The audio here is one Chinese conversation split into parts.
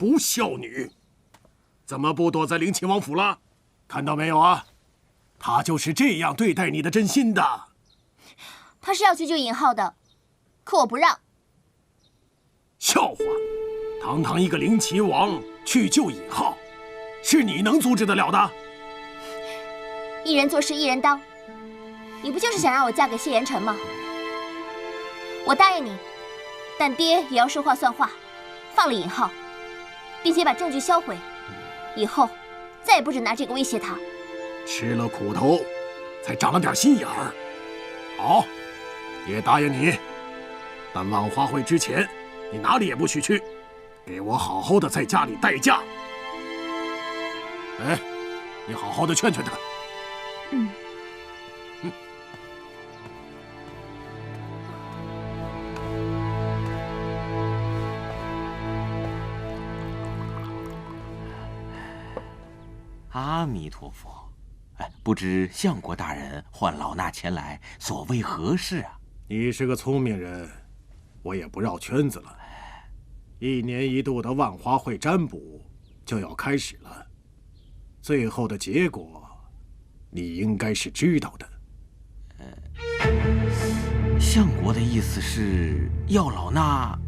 不孝女，怎麼不躲在陵秦王府了？看到沒有啊？他就是這樣對待你的真心的。他是要去救尹浩的，可我不讓。笑话！堂堂一個陵秦王去救尹浩，是你能阻止得了的？一人做事一人當，你不就是想讓我嫁給謝延成嗎？我答應你，但爹也要说話算話，放了尹浩，并且把证据銷毀，以後再也不准拿這個威脅他。吃了苦頭，才長了點心眼兒。好，爹答應你，但萬花會之前，你哪裡也不許去，給我好好的在家裡待嫁。哎，你好好的勸勸他。嗯。阿弥陀佛，哎，不知相国大人唤老衲前来，所谓何事啊？你是个聪明人，我也不繞圈子了。1年1度的萬花會占卜就要開始了，最後的結果，你應該是知道的。相國的意思是要老衲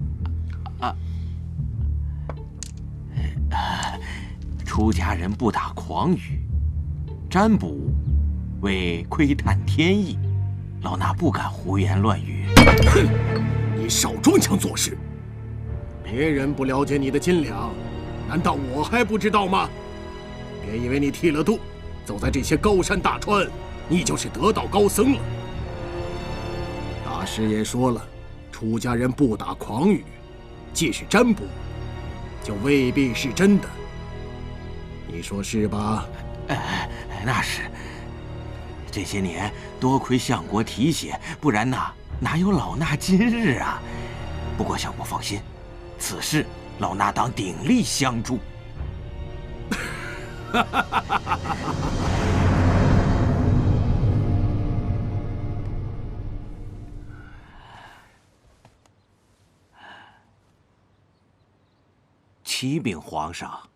出家人不打誑語，占卜為窺探天意，老衲不敢胡言亂語。哼，你少裝腔作勢！別人不了解你的斤兩，難道我還不知道嗎？別以為你剃了度，走在這些高山大川，你就是得道高僧了。大師爺說了，出家人不打誑語，即使占卜，就未必是真的。你說是吧？那是。這些年多虧相國提攜，不然哪有老衲今日啊？不過相國放心，此事老衲當鼎力相助。启禀皇上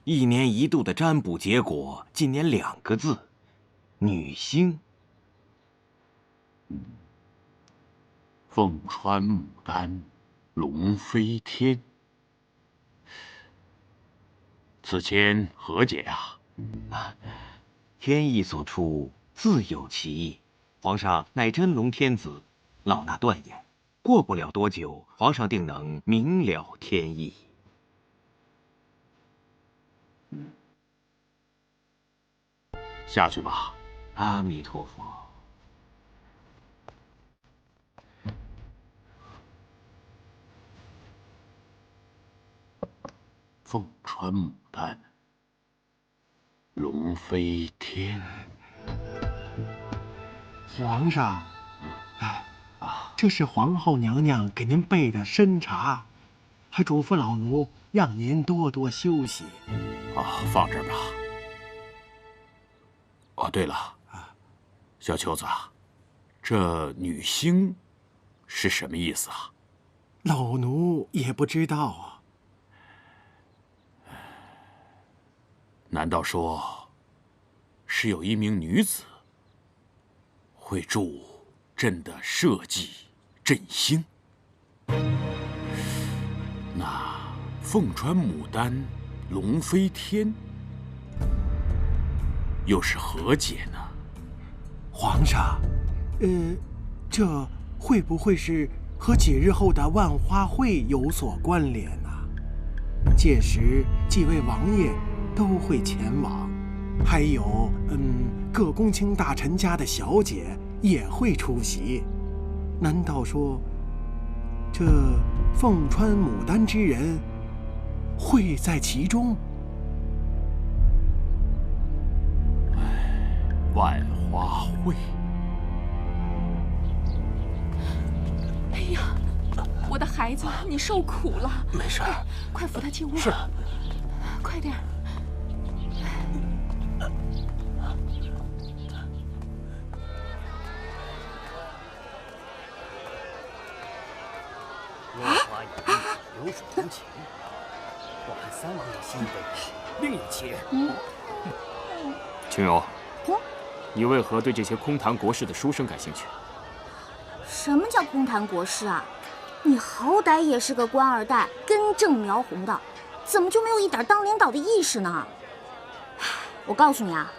，1年1度的占卜結果，今年2個字：女星。鳳穿牡丹，龍飛天。此籤何解啊？天意所出，自有其意。皇上乃真龙天子，老衲斷言，過不了多久，皇上定能明了天意。下去吧。阿彌陀佛。鳳穿牡丹，龍飛天。皇上，這是皇後娘娘給您備的參茶，還囑咐老奴讓您多多休息。放這兒吧。哦，對了，小秋子，這女星是什麼意思啊？老奴也不知道啊。難道說是有一名女子會助朕的社稷振興？那鳳穿牡丹，龍飛天，又是何解呢？皇上，這會不會是和幾日後的萬花會有所關聯呢？屆時幾位王爺都會前往，還有各公卿大臣家的小姐也會出席。難道說這鳳穿牡丹之人會在其中？萬花會。哎呀，我的孩子，你受苦了。没事，快扶他进屋。是，快點。落花有意，流水无情。我看三王爷心意的人另有其人。青柔，你为何对这些空谈国事的书生感興趣？什麼叫空談國事啊？你好歹也是個官二代，根正苗紅的，怎麼就沒有一點當領導的意識呢？我告訴你啊，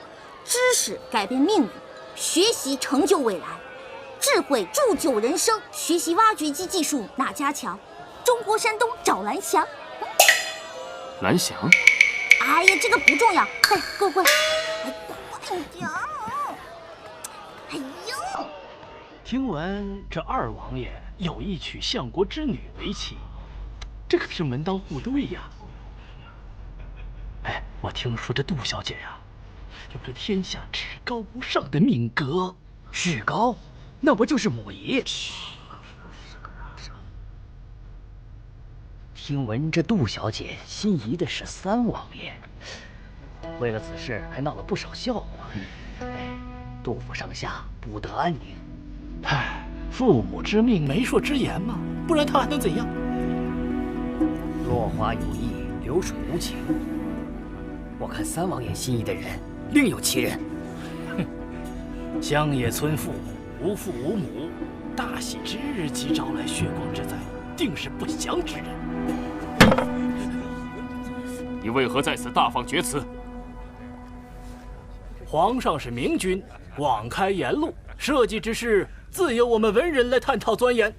知識改變命運，學習成就未來，智慧鑄就人生，學習挖掘機技術哪家強？中國山東找藍翔。藍翔？哎呀，這個不重要。快，過來，快點！哎呦！聽聞這二王爺有意娶相國之女為妻，這可是門當戶對呀。哎，我聽說這杜小姐呀，有着天下至高無上的命格。至高？那不就是母儀？聽聞這杜小姐心儀的是三王爺，為了此事還鬧了不少笑話。哎，杜府上下不得安寧。唉，父母之命，媒妁之言嘛，不然他還能怎樣？落花有意，流水無情。我看三王爺心儀的人另有其人。哼，鄉野村婦，無父無母，大喜之日即招來血光之災，定是不祥之人。你為何在此大放厥詞？皇上是明君，廣開言路，社稷之事自有我們文人來探討鑽研。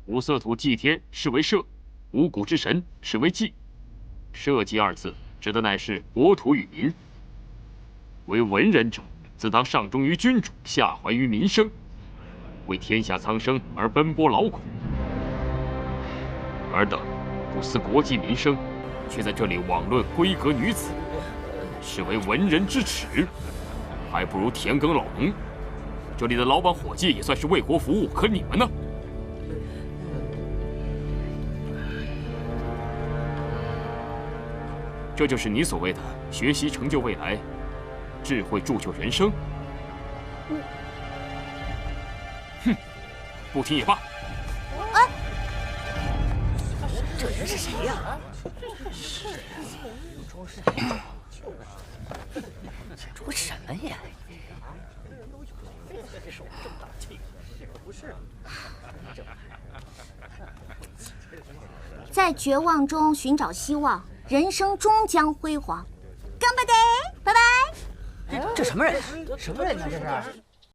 五色土祭天是為社，五穀之神是為祭。社稷二字指的乃是國土與民。為文人者，自當上忠於君主，下懷於民生，為天下蒼生而奔波勞苦。爾等不思國計民生，卻在這裡妄論閨閣女子，是為文人之恥，還不如田耕老農。這裡的老闆夥計也算是為國服務，可你們呢？這就是你所謂的學習成就未來，智慧鑄就人生。哼，不聽也罷。哎，這人是誰呀？說什麼呀？手這麼大氣，不是？在絕望中尋找希望，人生終將輝煌。乾杯！拜拜。這什麼人？什麼人呢？這是？